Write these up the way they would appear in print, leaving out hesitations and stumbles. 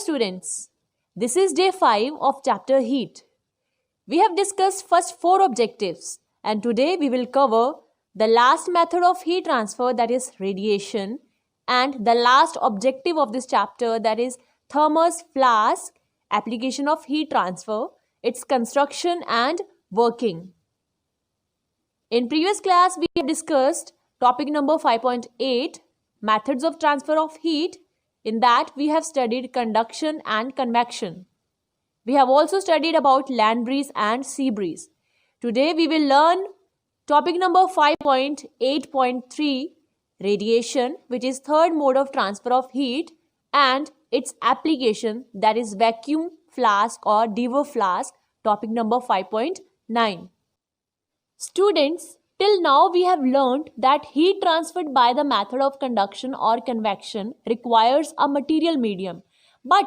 students, this is day 5 of chapter Heat. We have discussed first 4 objectives and today we will cover the last method of heat transfer, that is radiation, and the last objective of this chapter, that is thermos flask, application of heat transfer, its construction and working. In previous class we have discussed topic number 5.8, methods of transfer of heat. In that we have studied conduction and convection. We have also studied about land breeze and sea breeze. Today we will learn topic number 5.8.3, radiation, which is third mode of transfer of heat, and its application, that is vacuum flask or Dewar flask, topic number 5.9. Students, till now we have learned that heat transferred by the method of conduction or convection requires a material medium. But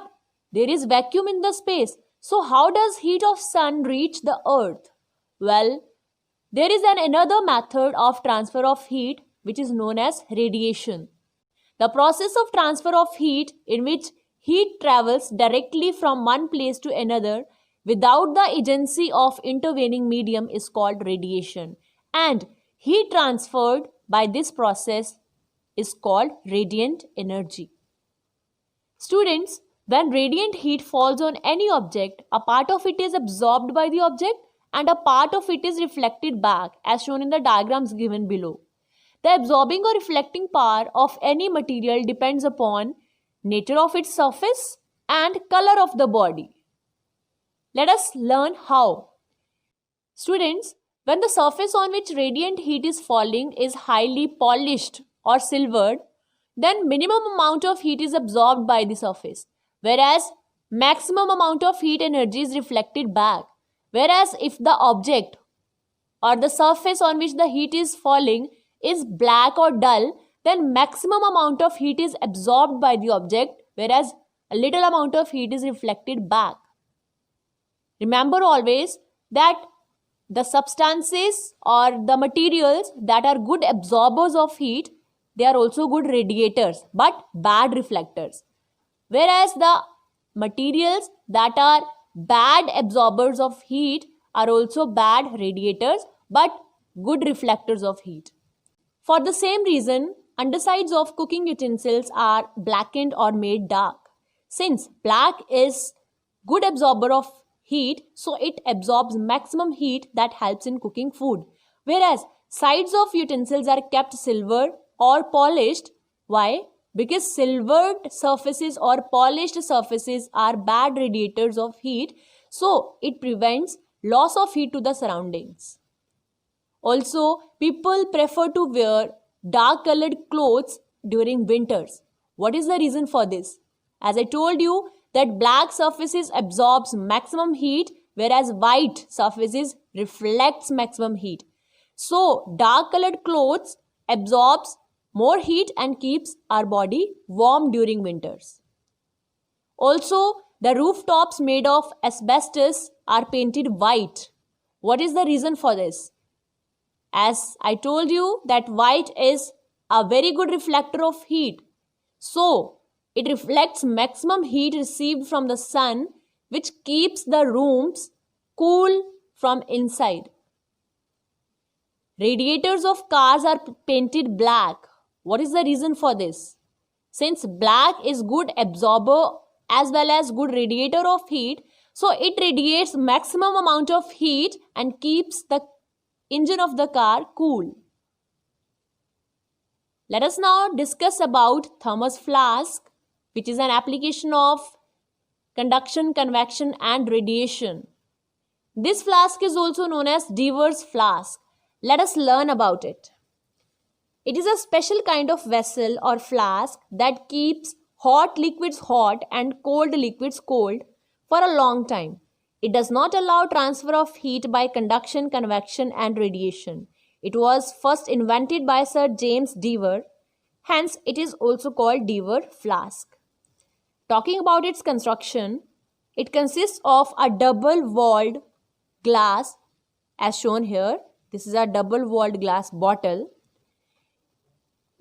there is vacuum in the space. So how does heat of sun reach the earth? Well, there is another method of transfer of heat which is known as radiation. The process of transfer of heat in which heat travels directly from one place to another without the agency of intervening medium is called radiation. And heat transferred by this process is called radiant energy. Students, when radiant heat falls on any object, a part of it is absorbed by the object and a part of it is reflected back, as shown in the diagrams given below. The absorbing or reflecting power of any material depends upon nature of its surface and color of the body. Let us learn how. Students, when the surface on which radiant heat is falling is highly polished or silvered, then minimum amount of heat is absorbed by the surface, whereas maximum amount of heat energy is reflected back. Whereas if the object or the surface on which the heat is falling is black or dull, then maximum amount of heat is absorbed by the object, whereas a little amount of heat is reflected back. Remember always that the substances or the materials that are good absorbers of heat, they are also good radiators but bad reflectors. Whereas the materials that are bad absorbers of heat are also bad radiators but good reflectors of heat. For the same reason, undersides of cooking utensils are blackened or made dark. Since black is good absorber of heat, so it absorbs maximum heat that helps in cooking food. Whereas sides of utensils are kept silver or polished. Why? Because silvered surfaces or polished surfaces are bad radiators of heat, so it prevents loss of heat to the surroundings. Also, people prefer to wear dark colored clothes during winters. What is the reason for this? As I told you that black surfaces absorbs maximum heat, whereas white surfaces reflects maximum heat. So dark colored clothes absorbs more heat and keeps our body warm during winters. Also, the rooftops made of asbestos are painted white. What is the reason for this? As I told you that white is a very good reflector of heat. So, it reflects maximum heat received from the sun, which keeps the rooms cool from inside. Radiators of cars are painted black. What is the reason for this? Since black is good absorber as well as good radiator of heat, so it radiates maximum amount of heat and keeps the engine of the car cool. Let us now discuss about thermos flask, which is an application of conduction, convection and radiation. This flask is also known as Dewar's flask. Let us learn about it. It is a special kind of vessel or flask that keeps hot liquids hot and cold liquids cold for a long time. It does not allow transfer of heat by conduction, convection and radiation. It was first invented by Sir James Dewar. Hence, it is also called Dewar flask. Talking about its construction, it consists of a double-walled glass as shown here. This is a double-walled glass bottle.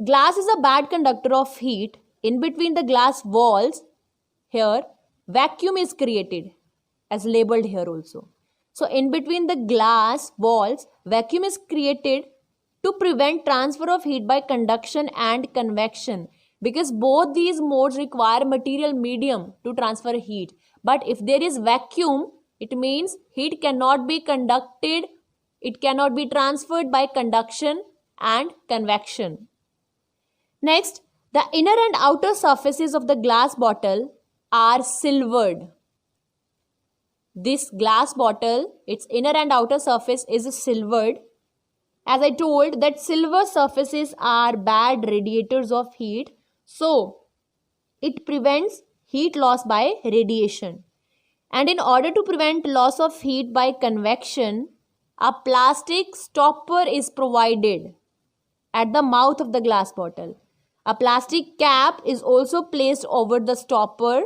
Glass is a bad conductor of heat. In between the glass walls, here vacuum is created, as labeled here also. So in between the glass walls, vacuum is created to prevent transfer of heat by conduction and convection, because both these modes require material medium to transfer heat. But if there is vacuum, it means heat cannot be conducted, it cannot be transferred by conduction and convection. Next, the inner and outer surfaces of the glass bottle are silvered. This glass bottle, its inner and outer surface is silvered. As I told that silver surfaces are bad radiators of heat, so it prevents heat loss by radiation. And in order to prevent loss of heat by convection, a plastic stopper is provided at the mouth of the glass bottle. A plastic cap is also placed over the stopper.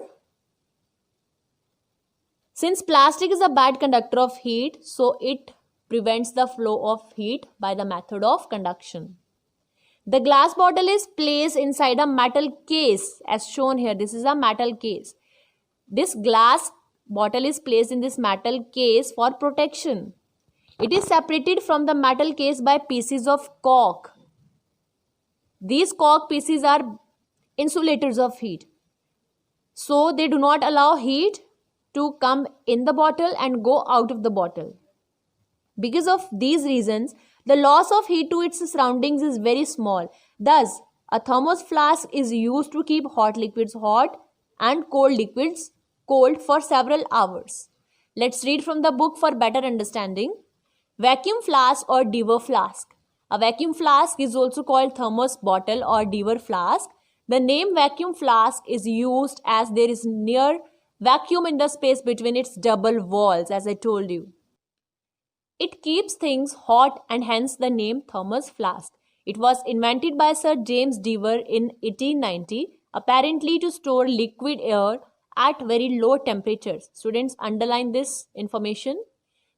Since plastic is a bad conductor of heat, so it prevents the flow of heat by the method of conduction. The glass bottle is placed inside a metal case, as shown here. This is a metal case. This glass bottle is placed in this metal case for protection. It is separated from the metal case by pieces of cork. These cork pieces are insulators of heat, so they do not allow heat to come in the bottle and go out of the bottle. Because of these reasons, the loss of heat to its surroundings is very small. Thus, a thermos flask is used to keep hot liquids hot and cold liquids cold for several hours. Let's read from the book for better understanding. Vacuum flask or Dewar flask. A vacuum flask is also called thermos bottle or Dewar flask. The name vacuum flask is used as there is near vacuum in the space between its double walls, as I told you. It keeps things hot and hence the name thermos flask. It was invented by Sir James Dewar in 1890, apparently to store liquid air at very low temperatures. Students, underline this information.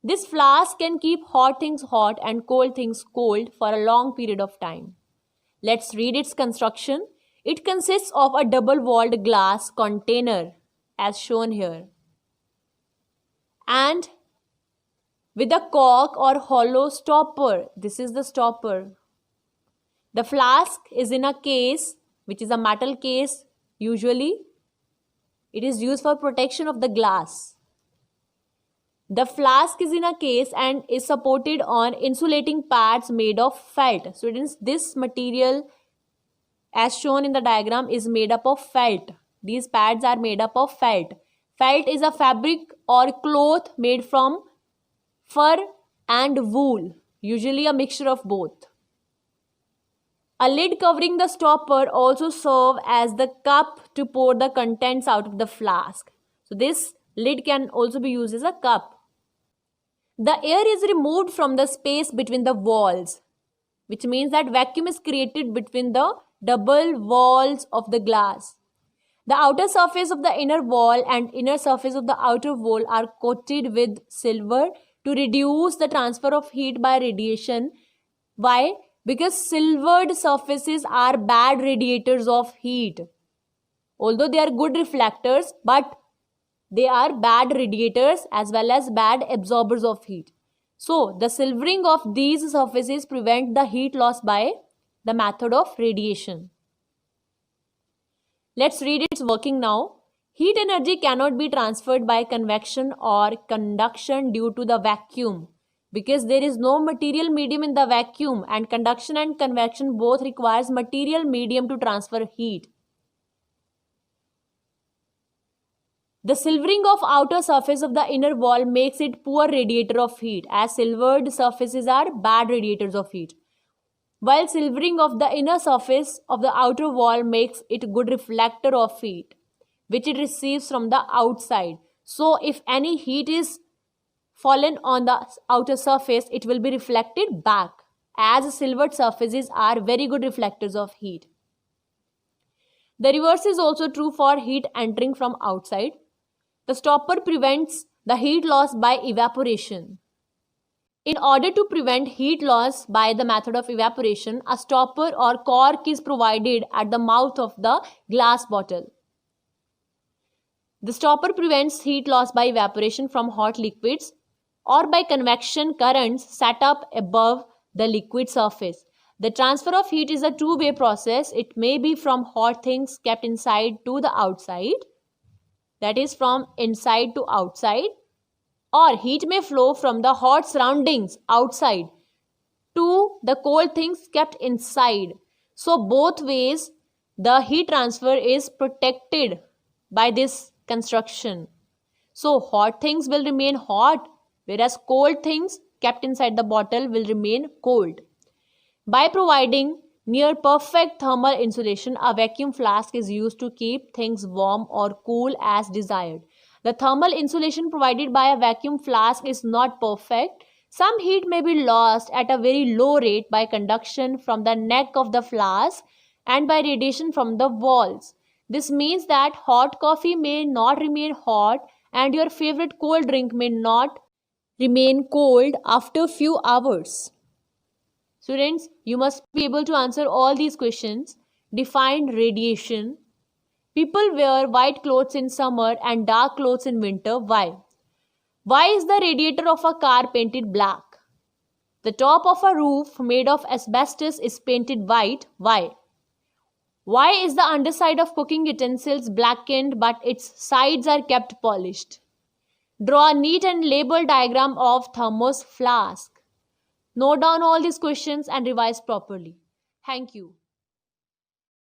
This flask can keep hot things hot and cold things cold for a long period of time. Let's read its construction. It consists of a double-walled glass container, as shown here, and with a cork or hollow stopper. This is the stopper. The flask is in a case, which is a metal case usually. It is used for protection of the glass. The flask is in a case and is supported on insulating pads made of felt. Students, this material as shown in the diagram is made up of felt. These pads are made up of felt. Felt is a fabric or cloth made from fur and wool, usually a mixture of both. A lid covering the stopper also serves as the cup to pour the contents out of the flask. So this lid can also be used as a cup. The air is removed from the space between the walls, which means that vacuum is created between the double walls of the glass. The outer surface of the inner wall and inner surface of the outer wall are coated with silver to reduce the transfer of heat by radiation. Why? Because silvered surfaces are bad radiators of heat. Although they are good reflectors, but they are bad radiators as well as bad absorbers of heat. So, the silvering of these surfaces prevent the heat loss by the method of radiation. Let's read its working now. Heat energy cannot be transferred by convection or conduction due to the vacuum, because there is no material medium in the vacuum, and conduction and convection both requires material medium to transfer heat. The silvering of outer surface of the inner wall makes it poor radiator of heat, as silvered surfaces are bad radiators of heat, while silvering of the inner surface of the outer wall makes it good reflector of heat, which it receives from the outside. So if any heat is fallen on the outer surface, it will be reflected back, as silvered surfaces are very good reflectors of heat. The reverse is also true for heat entering from outside. The stopper prevents the heat loss by evaporation. In order to prevent heat loss by the method of evaporation, a stopper or cork is provided at the mouth of the glass bottle. The stopper prevents heat loss by evaporation from hot liquids or by convection currents set up above the liquid surface. The transfer of heat is a two-way process. It may be from hot things kept inside to the outside, that is from inside to outside, or heat may flow from the hot surroundings outside to the cold things kept inside. So both ways the heat transfer is protected by this construction. So hot things will remain hot, whereas cold things kept inside the bottle will remain cold. By providing near perfect thermal insulation, a vacuum flask is used to keep things warm or cool as desired. The thermal insulation provided by a vacuum flask is not perfect. Some heat may be lost at a very low rate by conduction from the neck of the flask and by radiation from the walls. This means that hot coffee may not remain hot and your favorite cold drink may not remain cold after few hours. Students, you must be able to answer all these questions. Define radiation. People wear white clothes in summer and dark clothes in winter. Why? Why is the radiator of a car painted black? The top of a roof made of asbestos is painted white. Why? Why is the underside of cooking utensils blackened but its sides are kept polished? Draw a neat and label diagram of thermos flask. Note down all these questions and revise properly. Thank you.